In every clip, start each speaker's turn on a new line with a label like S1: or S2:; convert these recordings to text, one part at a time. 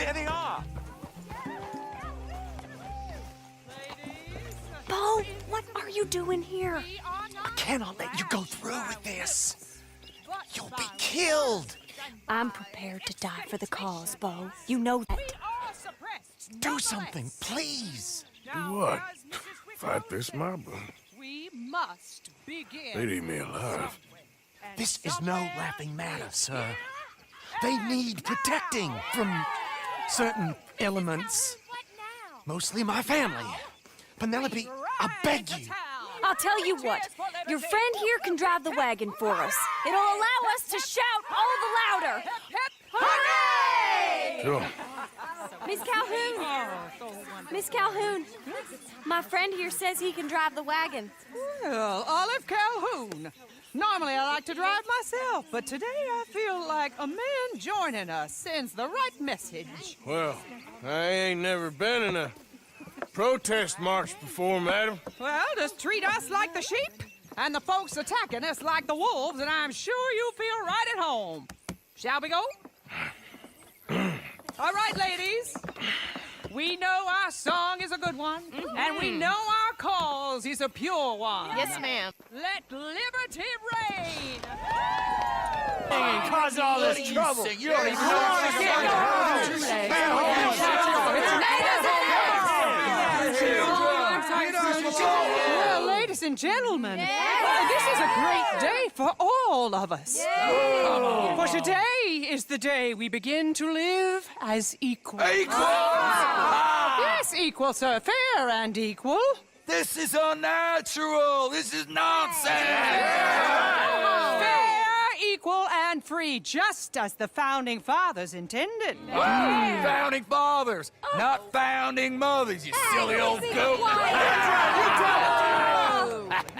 S1: there they are.
S2: Bo, what are you doing here?
S1: I cannot let you go through with this. You'll be killed.
S2: I'm prepared to die for the cause, Bo. You know that.
S1: Do something, please.
S3: Do what? Fight this mob?
S4: We must begin.
S3: They'd eat me alive.
S1: This is no laughing matter, sir. They need protecting from certain elements. Mostly my family. Penelope, I beg you.
S2: I'll tell you what. Your friend here can drive the wagon for us. It'll allow us to shout all the louder. Hooray!
S3: Sure.
S2: Miss Calhoun! Miss Calhoun! My friend here says he can drive the wagon.
S4: Well, Olive Calhoun. Normally I like to drive myself, but today I feel like a man joining us sends the right message.
S3: Well, I ain't never been in a protest march before, madam.
S4: Well, just treat us like the sheep, and the folks attacking us like the wolves, and I'm sure you'll feel right at home. Shall we go? All right, ladies. We know our song is a good one, and we know our cause is a pure one.
S5: Yes, ma'am.
S4: Let liberty reign!
S1: And cause all this trouble. You don't even
S4: Well, ladies and gentlemen, this is a great day for all of us. For today is the day we begin to live as equals. Yes, equal, sir. Fair and equal.
S6: This is unnatural. This is nonsense.
S4: Fair, equal, and free, just as the Founding Fathers intended.
S6: Founding fathers, not founding mothers, you silly old goat.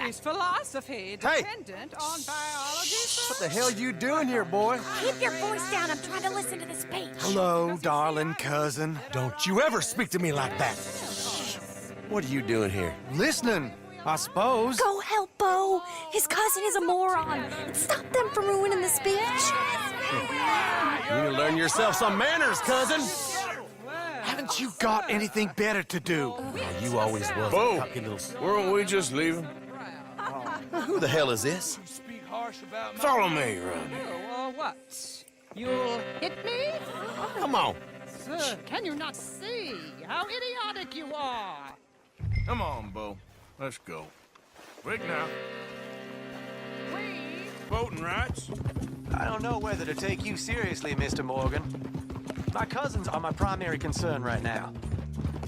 S4: Is philosophy dependent on biology?
S1: What the hell you doing here, boy?
S2: Keep your voice down. I'm trying to listen to the speech.
S1: Hello, darling cousin. Don't you ever speak to me like that.
S7: What are you doing here?
S1: Listening, I suppose.
S2: Go help Bo. His cousin is a moron. And stop them from ruining the speech.
S7: You need to learn yourself some manners, cousin.
S1: Haven't you got anything better to do?
S7: Oh, you always was
S3: Bo,
S7: a cocky little...
S3: weren't we just leaving?
S7: Who the hell is this?
S3: Follow me, Ronnie.
S4: What? You'll hit me?
S7: Come on.
S4: Sir, can you not see how idiotic you are?
S3: Come on, Bo. Let's go. Quick now. Voting rights?
S8: I don't know whether to take you seriously, Mr. Morgan. My cousins are my primary concern right now.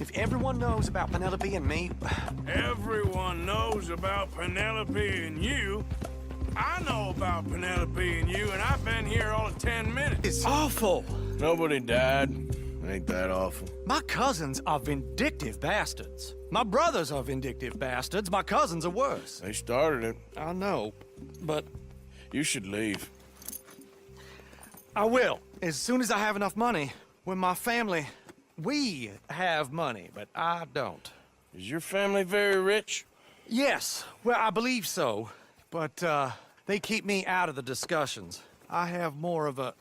S8: If everyone knows about Penelope and me...
S3: Everyone knows about Penelope and you. I know about Penelope and you, and I've been here all of 10 minutes.
S1: It's awful.
S3: Nobody died. Ain't that awful?
S1: My cousins are vindictive bastards. My brothers are vindictive bastards. My cousins are worse.
S3: They started it.
S1: I know, but
S3: You should leave.
S1: I will. As soon as I have enough money. When my family... We have money, but I don't.
S3: Is your family very rich?
S1: Yes, well, I believe so. But, they keep me out of the discussions. I have more of a...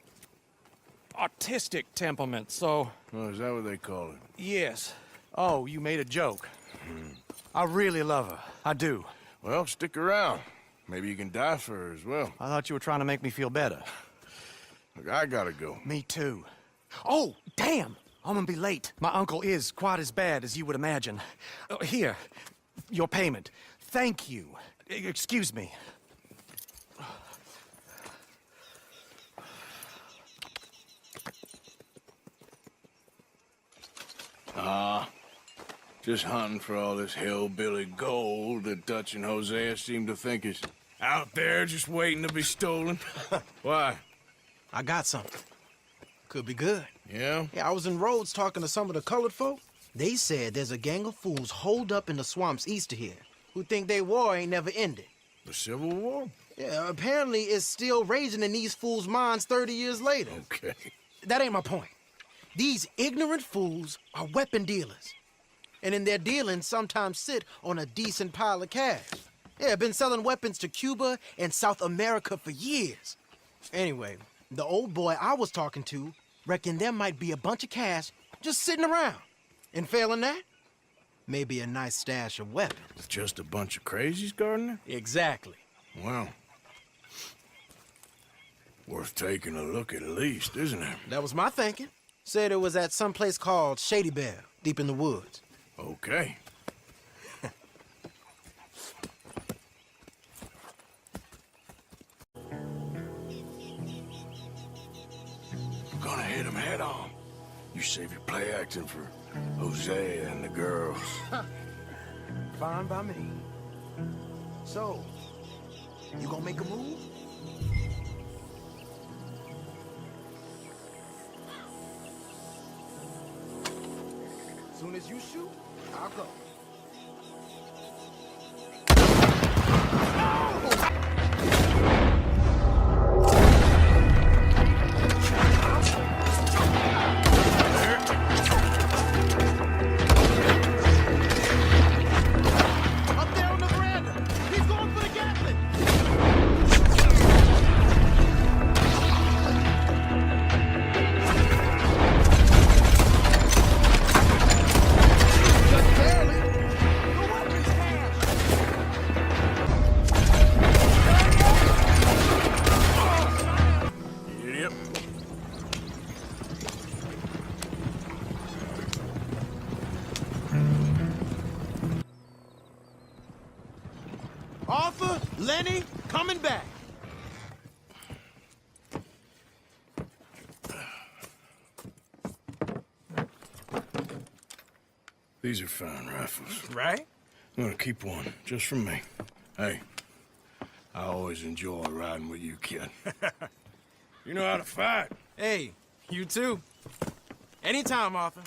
S1: artistic temperament, so...
S3: Oh, is that what they call it?
S1: Yes. Oh, you made a joke. I really love her. I do.
S3: Well, stick around. Maybe you can die for her as well.
S1: I thought you were trying to make me feel better.
S3: Look, I gotta go.
S1: Me too. Oh, damn! I'm gonna be late. My uncle is quite as bad as you would imagine. Here, your payment. Thank you. Excuse me.
S3: Just hunting for all this hillbilly gold that Dutch and Hosea seem to think is out there just waiting to be stolen. Why?
S7: I got something. Could be good.
S3: Yeah?
S9: Yeah, I was in Rhodes talking to some of the colored folk. They said there's a gang of fools holed up in the swamps east of here who think their war ain't never ended.
S3: The Civil War?
S9: Yeah, apparently it's still raging in these fools' minds 30 years later.
S3: Okay.
S9: That ain't my point. These ignorant fools are weapon dealers. And in their dealings sometimes sit on a decent pile of cash. Yeah, been selling weapons to Cuba and South America for years. Anyway, the old boy I was talking to reckon there might be a bunch of cash just sitting around. And failing that, maybe a nice stash of weapons.
S3: It's just a bunch of crazies, Gardner?
S9: Exactly.
S3: Well, worth taking a look at least, isn't it?
S9: That was my thinking. Said it was at some place called Shady Belle, deep in the woods.
S3: Okay. We're gonna hit him head on. You save your play acting for Hosea and the girls.
S9: Fine by me. So, you gonna make a move? Soon as you shoot, I'll go. Up there on the veranda! He's going for the Gatling! Just barely. The weapon's cash.
S3: Yep.
S9: Arthur, Lenny, coming back.
S3: These are fine rifles.
S9: Right?
S3: I'm gonna keep one, just for me. Hey, I always enjoy riding with you, kid. You know how to fight.
S9: Hey, you too. Anytime, Arthur.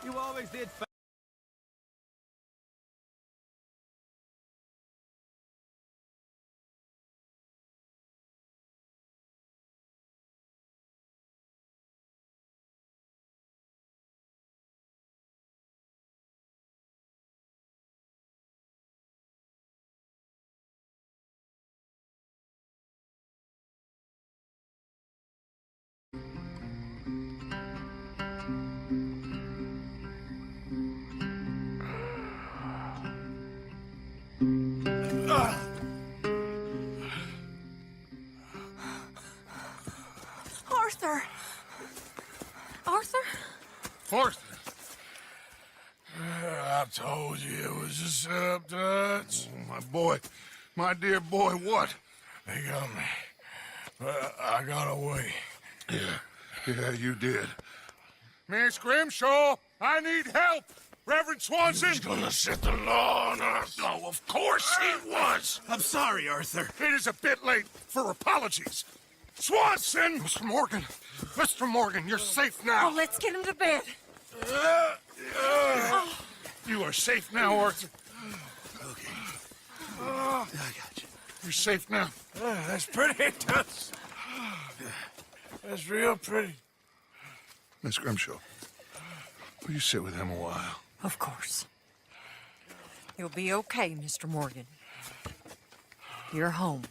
S6: You always did
S2: Arthur! Arthur?
S3: Arthur. I told you it was a setup, Dutch. My boy, my dear boy, what? They got me. But I got away. Yeah, you did. Miss Grimshaw, I need help. Reverend Swanson. He's gonna set the law on us. Oh, of course he was.
S1: I'm sorry, Arthur.
S3: It is a bit late for apologies. Swanson! Mr. Morgan, you're safe now.
S2: Oh, let's get him to bed.
S3: You are safe now, Arthur.
S1: Okay. I got you.
S3: You're safe now. That's pretty, Tuts. That's real pretty. Miss Grimshaw, will you sit with him a while?
S5: Of course. You'll be okay, Mr. Morgan. You're home.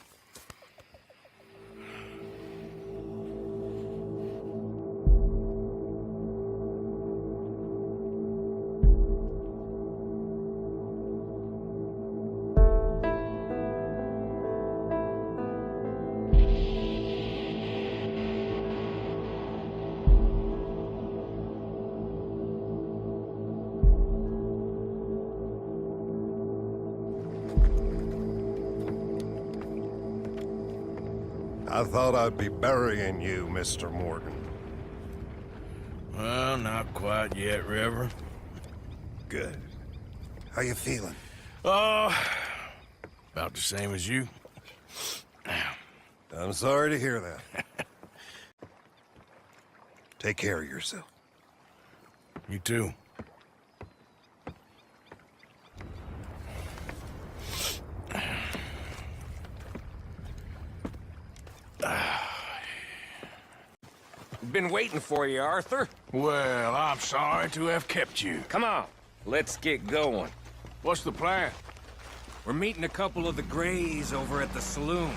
S10: I thought I'd be burying you, Mr. Morgan.
S3: Well, not quite yet, Reverend.
S10: Good. How you feeling?
S3: Oh, about the same as you.
S10: I'm sorry to hear that. Take care of yourself.
S3: You too.
S11: Been waiting for you, Arthur.
S3: Well, I'm sorry to have kept you.
S11: Come on, let's get going.
S3: What's the plan?
S11: We're meeting a couple of the Greys over at the saloon.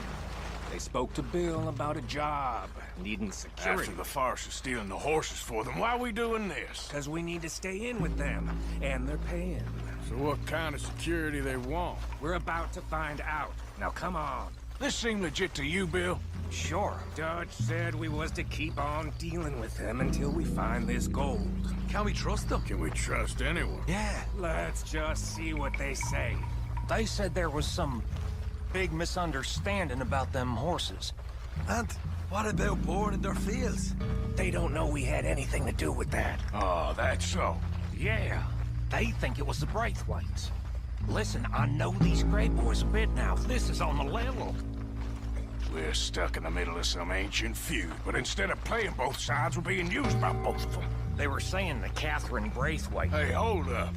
S11: They spoke to Bill about a job, needing security.
S3: After the farce of stealing the horses for them, why are we doing this?
S11: Because we need to stay in with them, and they're paying.
S3: So what kind of security they want?
S11: We're about to find out. Now come on.
S3: This seem legit to you, Bill?
S11: Sure. Dutch said we was to keep on dealing with them until we find this gold.
S6: Can we trust them?
S3: Can we trust anyone?
S6: Yeah.
S11: Let's just see what they say.
S8: They said there was some big misunderstanding about them horses.
S6: And what about boring in their fields?
S11: They don't know we had anything to do with that.
S3: Oh, that's so.
S8: Yeah, they think it was the Braithwaites. Listen, I know these Grey boys a bit now. This is on the level.
S3: We're stuck in the middle of some ancient feud, but instead of playing both sides, we're being used by both of them.
S8: They were saying that Catherine Braithwaite...
S3: Hey, hold up.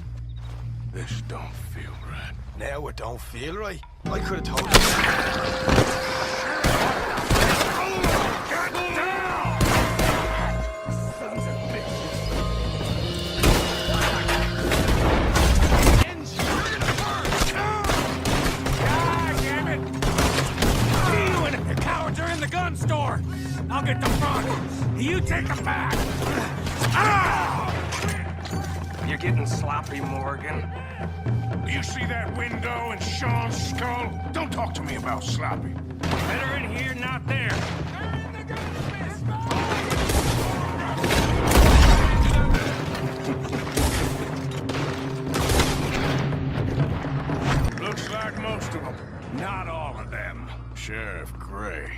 S3: This don't feel right.
S6: Now it don't feel right. I could have told you.
S3: Get down!
S11: Sons of God damn it! You and the cowards are in the gun store! I'll get the front! You take the back! Ah! You're getting sloppy, Morgan.
S3: You see that window and Sean's skull? Don't talk to me about sloppy.
S11: Better in here, not there.
S3: Looks like most of them.
S11: Not all of them.
S3: Sheriff Gray.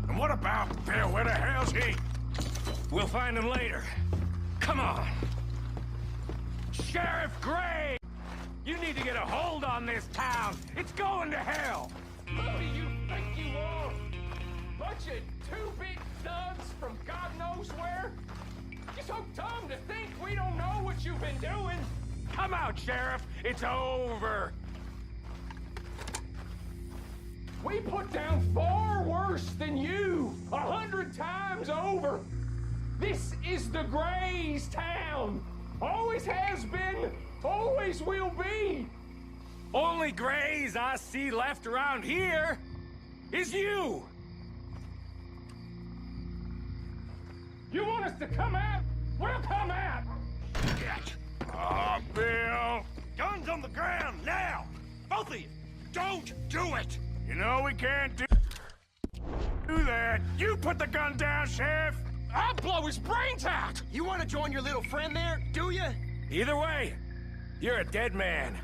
S3: And what about Bill? Where the hell's he?
S11: We'll find him later. Come on. Sheriff Gray! You need to get a hold on this town. It's going to hell.
S12: Who do you think you are? Bunch of two-bit thugs from God knows where? You're so dumb to think we don't know what you've been doing.
S11: Come out, Sheriff. It's over.
S12: We put down far worse than you, 100 times over. This is the Greys' town. Always has been, always will be.
S11: Only Greys I see left around here is you.
S12: You want us to come out? We'll come out.
S3: Ah, Bill.
S11: Guns on the ground, now. Both of you.
S3: Don't do it. You know we can't do that. You put the gun down, Sheriff.
S12: I'll blow his brains out.
S9: You want to join your little friend there, do you?
S11: Either way, you're a dead man.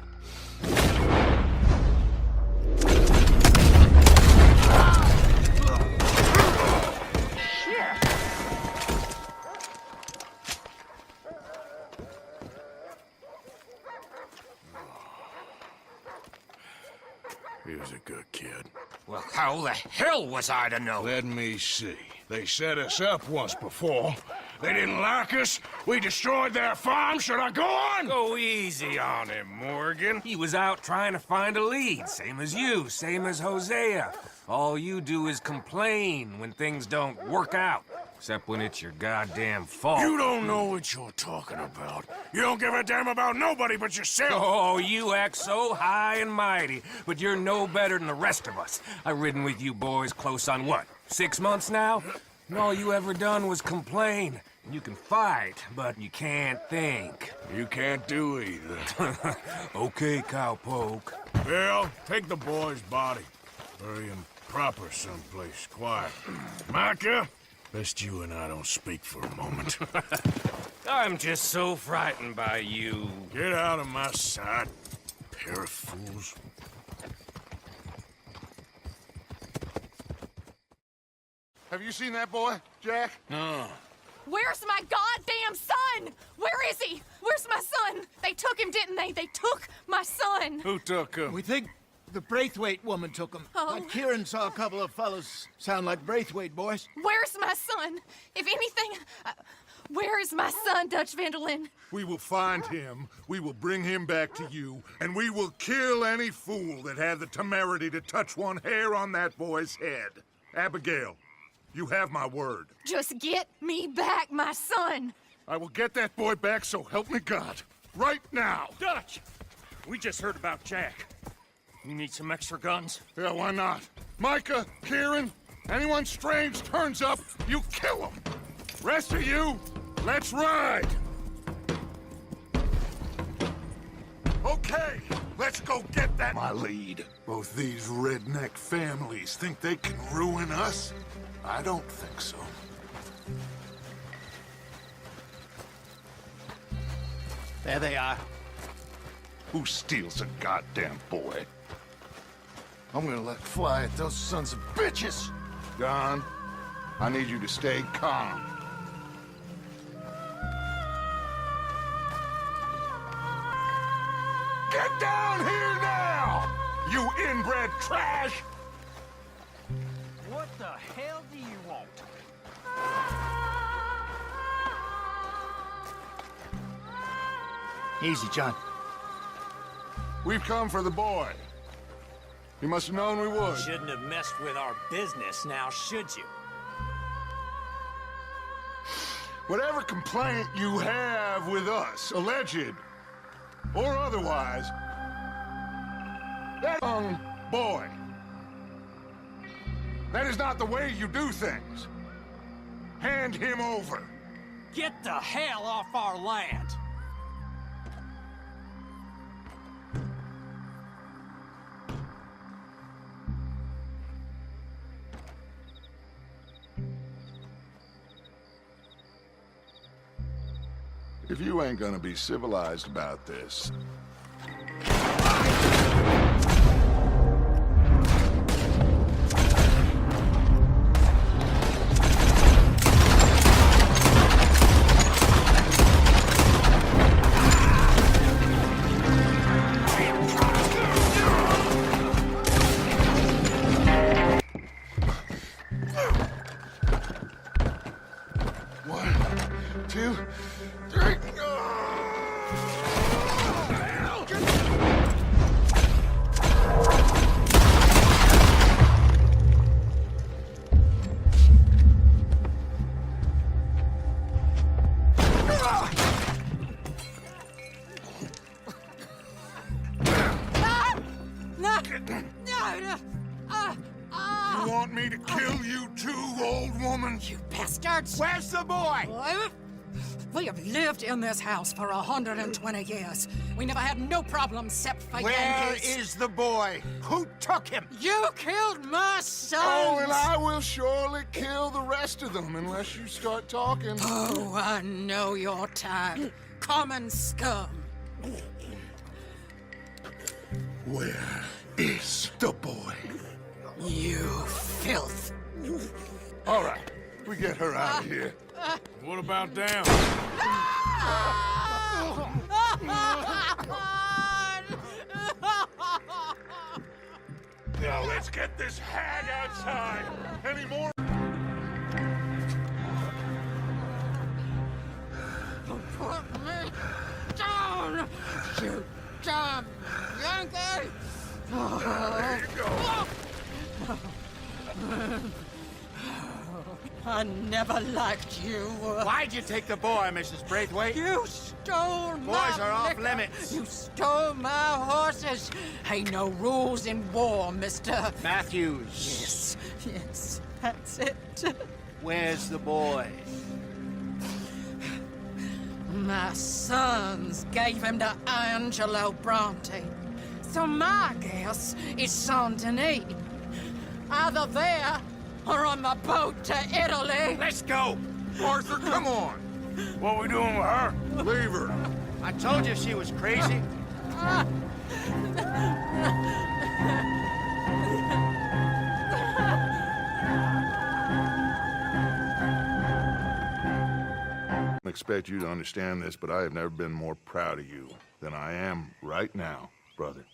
S3: He was a good kid.
S11: Well, how the hell was I to know?
S3: Let me see. They set us up once before. They didn't like us. We destroyed their farm. Should I go on?
S11: Go easy on him, Morgan. He was out trying to find a lead, same as you, same as Hosea. All you do is complain when things don't work out. Except when it's your goddamn fault.
S3: You don't know what you're talking about. You don't give a damn about nobody but yourself.
S11: Oh, you act so high and mighty, but you're no better than the rest of us. I've ridden with you boys close on what, 6 months now? And all you ever done was complain. You can fight, but you can't think.
S3: You can't do either.
S11: Okay, cowpoke.
S3: Bill, take the boy's body. Bury him proper someplace quiet. Micah, best you and I don't speak for a moment.
S11: I'm just so frightened by you.
S3: Get out of my sight, pair of fools. Have you seen that boy, Jack? No.
S2: Where's my goddamn son? Where is he? Where's my son? They took him, didn't they? They took my son.
S3: Who took him?
S13: We think the Braithwaite woman took him.
S2: Oh.
S13: But Kieran saw a couple of fellas sound like Braithwaite boys.
S2: Where's my son? If anything, where is my son, Dutch Vanderlyn?
S3: We will find him, we will bring him back to you, and we will kill any fool that had the temerity to touch one hair on that boy's head. Abigail, you have my word.
S2: Just get me back, my son.
S3: I will get that boy back, so help me God. Right now.
S11: Dutch! We just heard about Jack.
S1: You need some extra guns?
S3: Yeah, why not? Micah, Kieran, anyone strange turns up, you kill them. Rest of you, let's ride. Okay, let's go get that. My lead. Both these redneck families think they can ruin us? I don't think so.
S13: There they are.
S3: Who steals a goddamn boy? I'm gonna let fly at those sons of bitches. Don, I need you to stay calm. Get down here now, you inbred trash!
S6: What the hell do you want?
S13: Easy, John.
S3: We've come for the boy. You must have known we would.
S6: Shouldn't have messed with our business now, should you?
S3: Whatever complaint you have with us, alleged or otherwise, that young boy, that is not the way you do things. Hand him over.
S6: Get the hell off our land!
S3: If you ain't gonna be civilized about this... One, two, three... You want me to kill you too, old woman?
S5: You bastards!
S13: Where's the boy?
S5: We have lived in this house for 120 years. We never had no problems except for
S13: Where
S5: Yankees.
S13: is the boy? Who took him?
S5: You killed my son!
S3: Oh, and I will surely kill the rest of them unless you start talking.
S5: Oh, I know your type. Common scum.
S3: Where is the boy?
S5: You filth.
S3: All right, we get her out of here.
S11: What about them?
S3: Now let's get this hag outside. Any more?
S5: Put me down, you damn Yankee!
S3: There you go.
S5: I never liked you.
S13: Why'd you take the boy, Mrs. Braithwaite?
S5: You stole my
S13: Boys are off
S5: liquor.
S13: limits.
S5: You stole my horses. Ain't no rules in war, mister.
S13: Matthews.
S5: Yes, that's it.
S13: Where's the boy?
S5: My sons gave him to Angelo Bronte. So my guess is Saint-Denis. Either there or on the boat to Italy.
S13: Let's go!
S3: Arthur, come on.
S11: What we doing with her?
S3: Leave her.
S13: I told you she was crazy.
S3: I expect you to understand this, but I have never been more proud of you than I am right now, brother.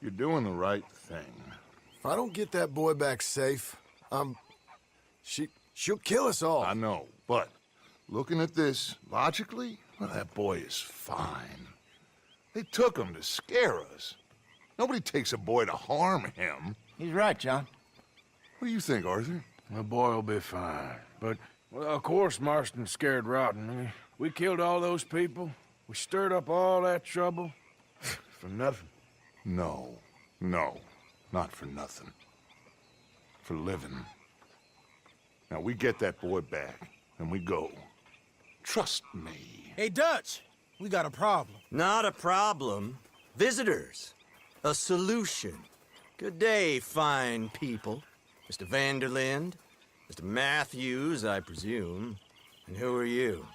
S3: You're doing the right thing.
S14: If I don't get that boy back safe, she'll kill us all.
S3: I know, but looking at this logically, well, that boy is fine. They took him to scare us. Nobody takes a boy to harm him.
S13: He's right, John.
S3: What do you think, Arthur?
S11: The boy will be fine. But, well, of course Marston's scared rotten. I mean, we killed all those people. We stirred up all that trouble. For nothing.
S3: No. No, not for nothing. For living. Now, we get that boy back, and we go. Trust me.
S9: Hey, Dutch, we got a problem.
S7: Not a problem. Visitors. A solution. Good day, fine people. Mr. Vanderlind, Mr. Matthews, I presume. And who are you?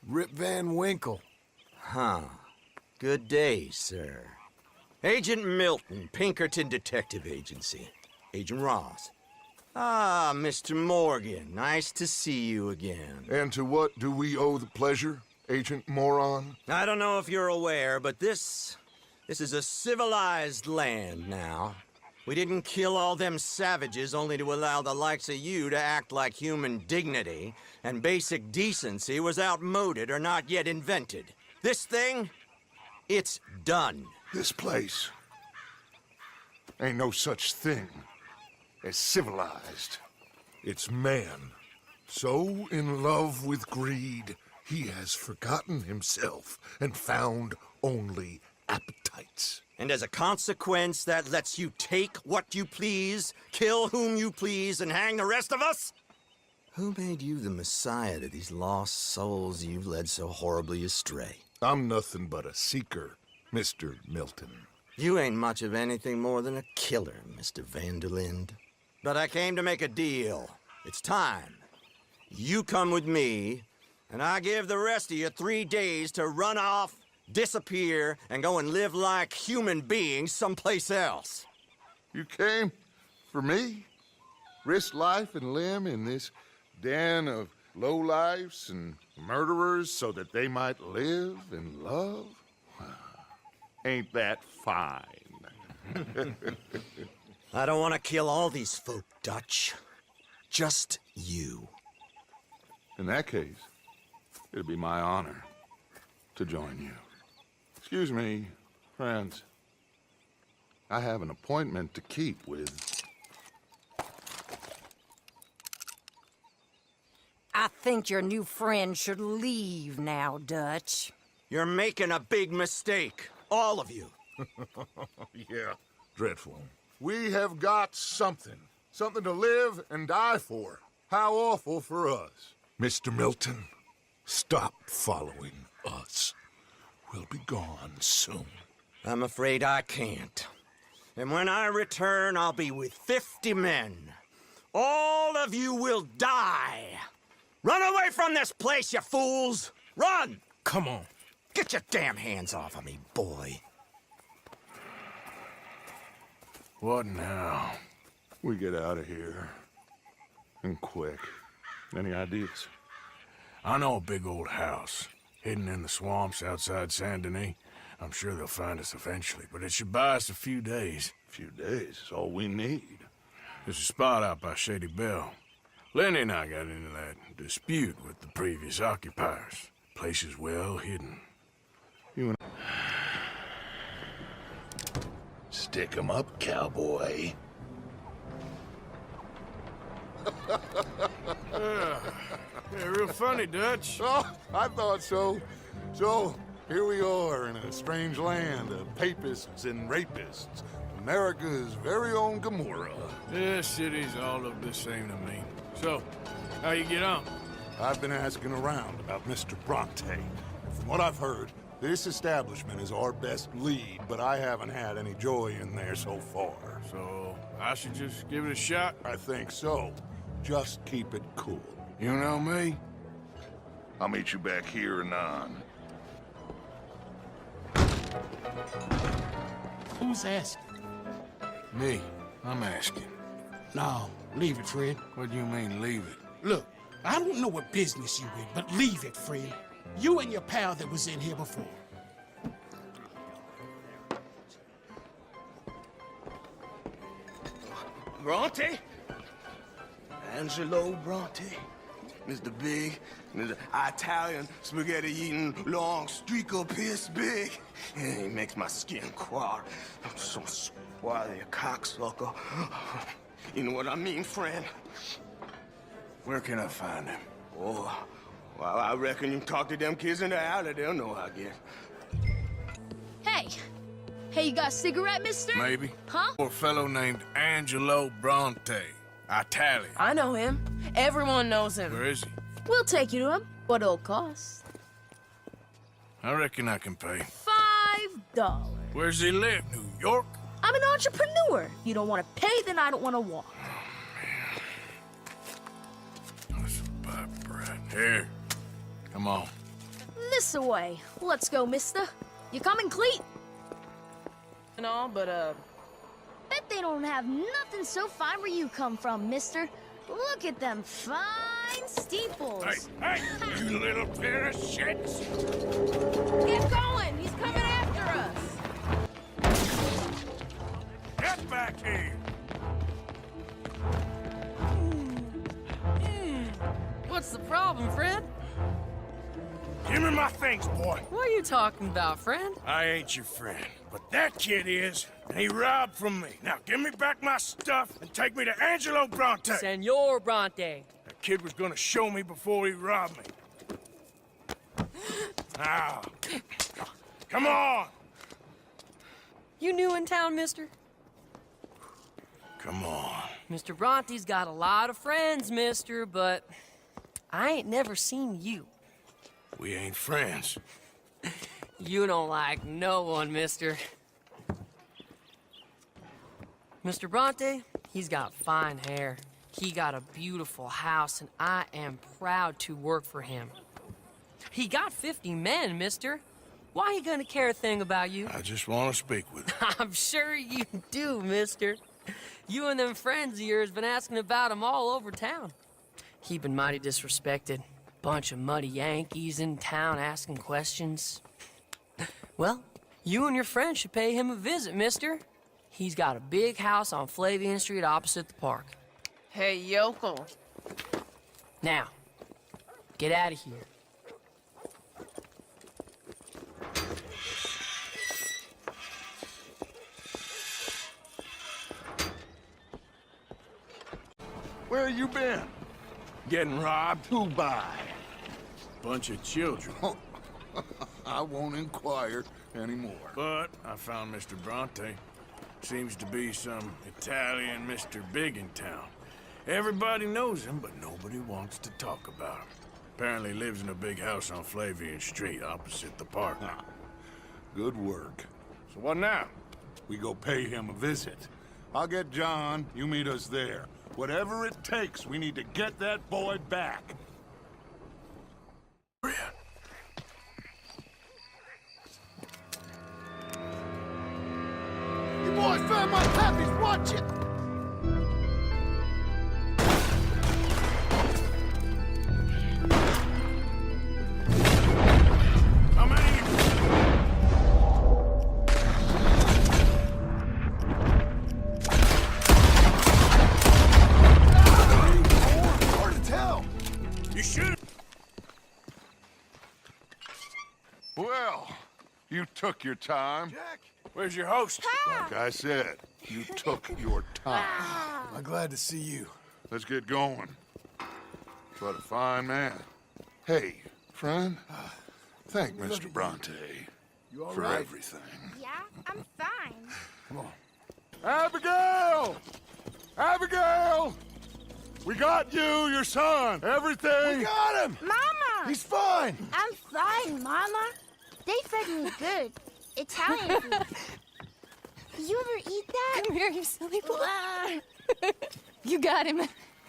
S14: Rip Van Winkle.
S7: Huh. Good day, sir. Agent Milton, Pinkerton Detective Agency. Agent Ross. Ah, Mr. Morgan, nice to see you again.
S3: And to what do we owe the pleasure, Agent Moron?
S7: I don't know if you're aware, but this is a civilized land now. We didn't kill all them savages only to allow the likes of you to act like human dignity, and basic decency was outmoded or not yet invented. This thing, it's done.
S3: This place ain't no such thing as civilized. It's man, so in love with greed, he has forgotten himself and found only appetites.
S7: And as a consequence, that lets you take what you please, kill whom you please, and hang the rest of us? Who made you the messiah to these lost souls you've led so horribly astray?
S3: I'm nothing but a seeker, Mr. Milton.
S7: You ain't much of anything more than a killer, Mr. Vanderlind. But I came to make a deal. It's time. You come with me, and I give the rest of you 3 days to run off, disappear, and go and live like human beings someplace else.
S3: You came for me? Risk life and limb in this den of lowlifes and murderers so that they might live and love? Ain't that fine?
S7: I don't want to kill all these folk, Dutch. Just you.
S3: In that case, it'd be my honor to join you. Excuse me, friends. I have an appointment to keep with...
S15: I think your new friend should leave now, Dutch.
S7: You're making a big mistake. All of you.
S3: Yeah, dreadful. We have got something. Something to live and die for. How awful for us. Mr. Milton, stop following us. We'll be gone soon.
S7: I'm afraid I can't. And when I return, I'll be with 50 men. All of you will die. Run away from this place, you fools! Run!
S11: Come on.
S7: Get your damn hands off of me, boy.
S3: What now? We get out of here. And quick. Any ideas?
S11: I know a big old house, hidden in the swamps outside Saint Denis. I'm sure they'll find us eventually, but it should buy us a few days.
S3: A few days is all we need.
S11: There's a spot out by Shady Bell. Lenny and I got into that dispute with the previous occupiers. Place is well hidden.
S3: You and Stick 'em up, cowboy.
S11: Yeah, real funny, Dutch.
S3: Oh, I thought so. So, here we are in a strange land of papists and rapists. America's very own Gomorrah.
S11: This city's all look the same to me. So, how you get on?
S3: I've been asking around about Mr. Bronte. From what I've heard, this establishment is our best lead, but I haven't had any joy in there so far.
S11: So, I should just give it a shot?
S3: I think so. Just keep it cool.
S11: You know me?
S3: I'll meet you back here anon.
S13: Who's asking?
S11: Me. I'm asking.
S13: No, leave it, friend.
S11: What do you mean, leave it?
S13: Look, I don't know what business you in, but leave it, friend. You and your pal that was in here before.
S16: Bronte? Angelo Bronte? Mr. Big, Mr. Italian spaghetti-eating, long streaker piss big. He makes my skin crawl. I'm so swarthy, a cocksucker. You know what I mean, friend?
S11: Where can I find him?
S16: Oh, well, I reckon you can talk to them kids in the alley. They'll know, I guess.
S2: Hey,
S17: Hey, you got a cigarette, mister?
S3: Maybe.
S17: Huh?
S3: Or a fellow named Angelo Bronte. Italian.
S5: I know him. Everyone knows him.
S3: Where is he?
S17: We'll take you to him. What it'll cost?
S3: I reckon I can pay.
S17: $5.
S3: Where's he live? New York?
S17: I'm an entrepreneur. You don't want to pay, then I don't want to walk.
S3: That's a bad bread. Here. Come on.
S17: This away. Let's go, mister. You coming, Cleet?
S5: And all, but,
S17: Bet they don't have nothing so fine where you come from, mister. Look at them fine steeples.
S3: Hey, you little pair of shits!
S5: Get going! He's coming after us!
S3: Get back here!
S5: What's the problem, friend?
S3: Give me my things, boy.
S5: What are you talking about, friend?
S3: I ain't your friend, but that kid is, and he robbed from me. Now give me back my stuff and take me to Angelo Bronte.
S5: Senor Bronte.
S3: That kid was gonna show me before he robbed me. Now, come on.
S5: You new in town, mister?
S3: Come on.
S5: Mr. Bronte's got a lot of friends, mister, but I ain't never seen you.
S3: We ain't friends.
S5: You don't like no one, mister. Mr. Bronte, he's got fine hair. He got a beautiful house, and I am proud to work for him. He got 50 men, mister. Why he gonna care a thing about you?
S3: I just want to speak with you.
S5: I'm sure you do, mister. You and them friends of yours been asking about him all over town. He been mighty disrespected. Bunch of muddy Yankees in town asking questions. Well, you and your friend should pay him a visit, mister. He's got a big house on Flavian Street opposite the park. Hey, yokel. Now, get out of here.
S3: Where you been? Getting robbed? Who by? Bunch of children. I won't inquire anymore. But I found Mr. Bronte. Seems to be some Italian Mr. Big in town. Everybody knows him, but nobody wants to talk about him. Apparently lives in a big house on Flavian Street opposite the park. Good work. So what now? We go pay him a visit. I'll get John. You meet us there. Whatever it takes, we need to get that boy back.
S9: You boys found my puppies, watch it!
S3: Well, you took your time. Jack! Where's your host? Like I said, you took your time.
S14: I'm glad to see you.
S3: Let's get going. What a fine man. Hey, friend, thank Mr. Bronte for everything.
S17: Yeah, I'm fine.
S3: Come on. Abigail! Abigail! We got you, your son, everything.
S14: We got him!
S17: Mama!
S14: He's fine!
S17: I'm fine, Mama. They fed me good. Italian food. You ever eat that?
S2: Come here, you silly boy. You got him.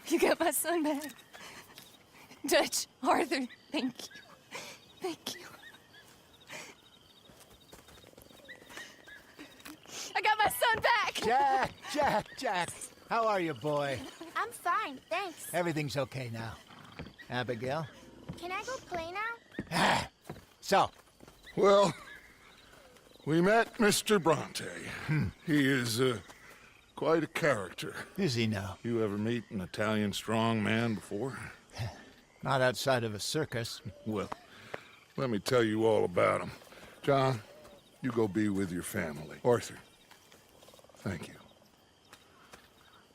S2: You got my son back. Dutch, Arthur, thank you. Thank you. I got my son back!
S18: Jack. How are you, boy?
S17: I'm fine, thanks.
S18: Everything's okay now. Abigail?
S17: Can I go play now?
S18: So?
S3: Well, we met Mr. Bronte. He is quite a character.
S18: Is he now?
S3: You ever meet an Italian strong man before?
S18: Not outside of a circus.
S3: Well, let me tell you all about him. John, you go be with your family. Arthur, thank you.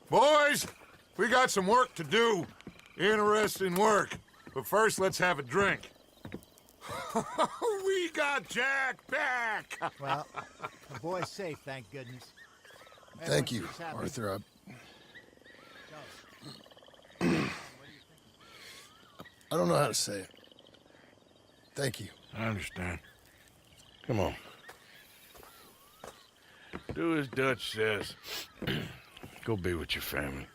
S3: Boys, we got some work to do. Interesting work. But first, let's have a drink. We got Jack back!
S18: Well, The boy's safe, thank goodness.
S14: Thank you,
S18: Everyone seems happy.
S14: Arthur. I don't know how to say it. Thank you.
S3: I understand. Come on. Do as Dutch says. Go be with your family.